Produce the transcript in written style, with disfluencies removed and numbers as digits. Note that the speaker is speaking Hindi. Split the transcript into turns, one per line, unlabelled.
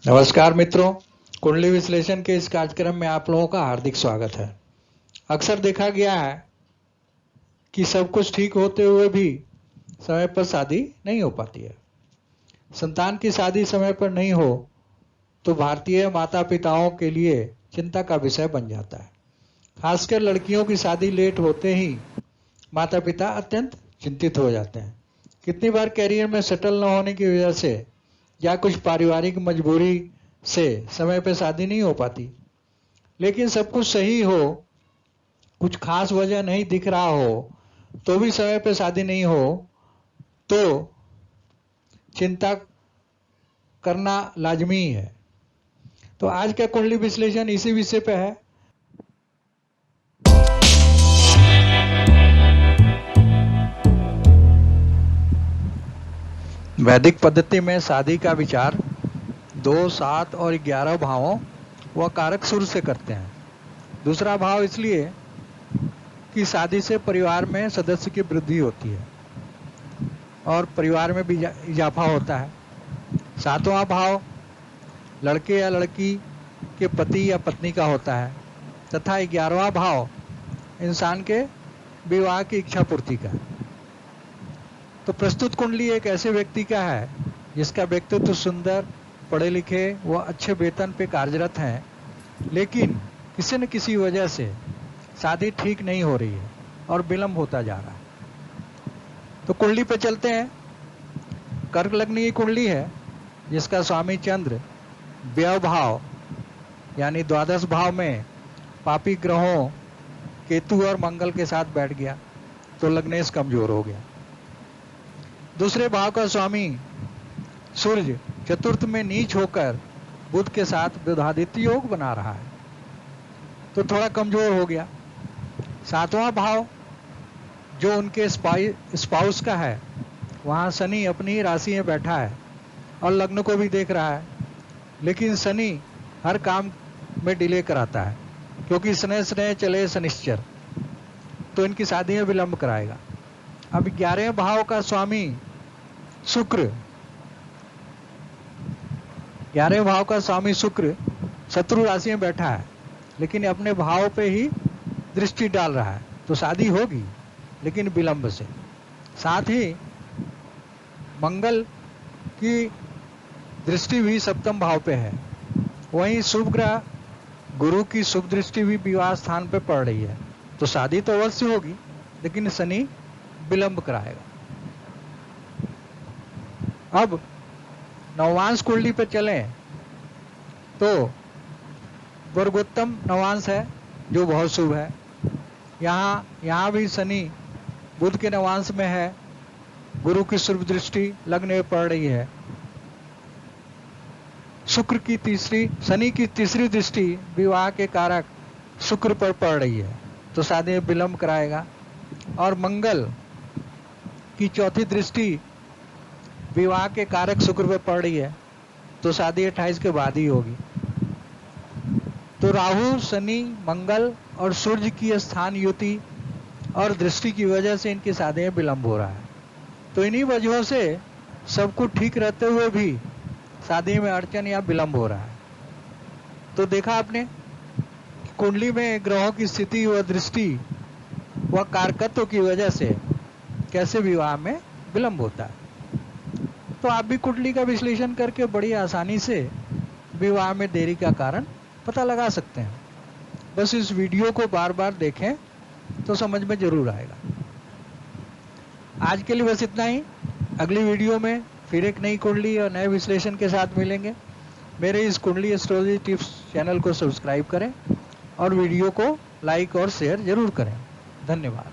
नमस्कार मित्रों, कुंडली विश्लेषण के इस कार्यक्रम में आप लोगों का हार्दिक स्वागत है। अक्सर देखा गया है कि सब कुछ ठीक होते हुए भी समय पर शादी नहीं हो पाती है। संतान की शादी समय पर नहीं हो तो भारतीय माता पिताओं के लिए चिंता का विषय बन जाता है। खासकर लड़कियों की शादी लेट होते ही माता पिता अत्यंत चिंतित हो जाते हैं। कितनी बार कैरियर में सेटल न होने की वजह से या कुछ पारिवारिक मजबूरी से समय पे शादी नहीं हो पाती, लेकिन सब कुछ सही हो, कुछ खास वजह नहीं दिख रहा हो तो भी समय पे शादी नहीं हो तो चिंता करना लाजमी है। तो आज का कुंडली विश्लेषण इसी विषय पे है। वैदिक पद्धति में शादी का विचार 2, 7 और 11 भावों व कारक सूर्य से करते हैं। दूसरा भाव इसलिए कि शादी से परिवार में सदस्य की वृद्धि होती है और परिवार में भी इजाफा होता है। 7वां भाव लड़के या लड़की के पति या पत्नी का होता है तथा 11वां भाव इंसान के विवाह की इच्छा पूर्ति का है। तो प्रस्तुत कुंडली एक ऐसे व्यक्ति का है जिसका व्यक्तित्व सुंदर, पढ़े लिखे व अच्छे वेतन पे कार्यरत हैं, लेकिन किसी न किसी वजह से शादी ठीक नहीं हो रही है और विलंब होता जा रहा है। तो कुंडली पे चलते हैं। कर्क लग्न की कुंडली है जिसका स्वामी चंद्र व्यय भाव यानी द्वादश भाव में पापी ग्रहों केतु और मंगल के साथ बैठ गया तो लग्नेश कमजोर हो गया। दूसरे भाव का स्वामी सूर्य चतुर्थ में नीच होकर बुध के साथ बुधादित्य योग बना रहा है तो थोड़ा कमजोर हो गया। 7वां भाव जो उनके स्पाउस का है, वहां शनि अपनी ही राशि में बैठा है और लग्न को भी देख रहा है, लेकिन शनि हर काम में डिले कराता है क्योंकि स्नेह स्नेह चले शनिश्चर, तो इनकी शादी में विलंब कराएगा। अब 11वें भाव का स्वामी शुक्र, 11वें भाव का स्वामी शुक्र शत्रु राशि में बैठा है लेकिन अपने भाव पे ही दृष्टि डाल रहा है तो शादी होगी लेकिन विलंब से। साथ ही मंगल की दृष्टि भी सप्तम भाव पे है, वहीं शुभ ग्रह गुरु की शुभ दृष्टि भी विवाह स्थान पे पड़ रही है तो शादी तो अवश्य होगी लेकिन शनि विलंब कराएगा। अब नवांश कुंडली पे चलें तो वर्गोत्तम नवांश है जो बहुत शुभ है। यहाँ भी शनि बुध के नवांश में है, गुरु की शुभ दृष्टि लग्न में पड़ रही है, शनि की तीसरी दृष्टि विवाह के कारक शुक्र पर पड़ रही है तो शादी में विलंब कराएगा। और मंगल की चौथी दृष्टि विवाह के कारक शुक्र पर पड़ रही है तो शादी 28 के बाद ही होगी। तो राहु, शनि, मंगल और सूर्य की स्थान युति और दृष्टि की वजह से इनकी शादी में विलंब हो रहा है। तो इन्हीं वजहों से सब कुछ ठीक रहते हुए भी शादी में अड़चन या विलंब हो रहा है। तो देखा आपने कुंडली में ग्रहों की स्थिति व दृष्टि व कारकत्व की वजह से कैसे विवाह में विलंब होता है। तो आप भी कुंडली का विश्लेषण करके बड़ी आसानी से विवाह में देरी का कारण पता लगा सकते हैं। बस इस वीडियो को बार बार देखें तो समझ में जरूर आएगा। आज के लिए बस इतना ही। अगली वीडियो में फिर एक नई कुंडली और नए विश्लेषण के साथ मिलेंगे। मेरे इस कुंडली एस्ट्रोलॉजी टिप्स चैनल को सब्सक्राइब करें और वीडियो को लाइक और शेयर जरूर करें। धन्यवाद।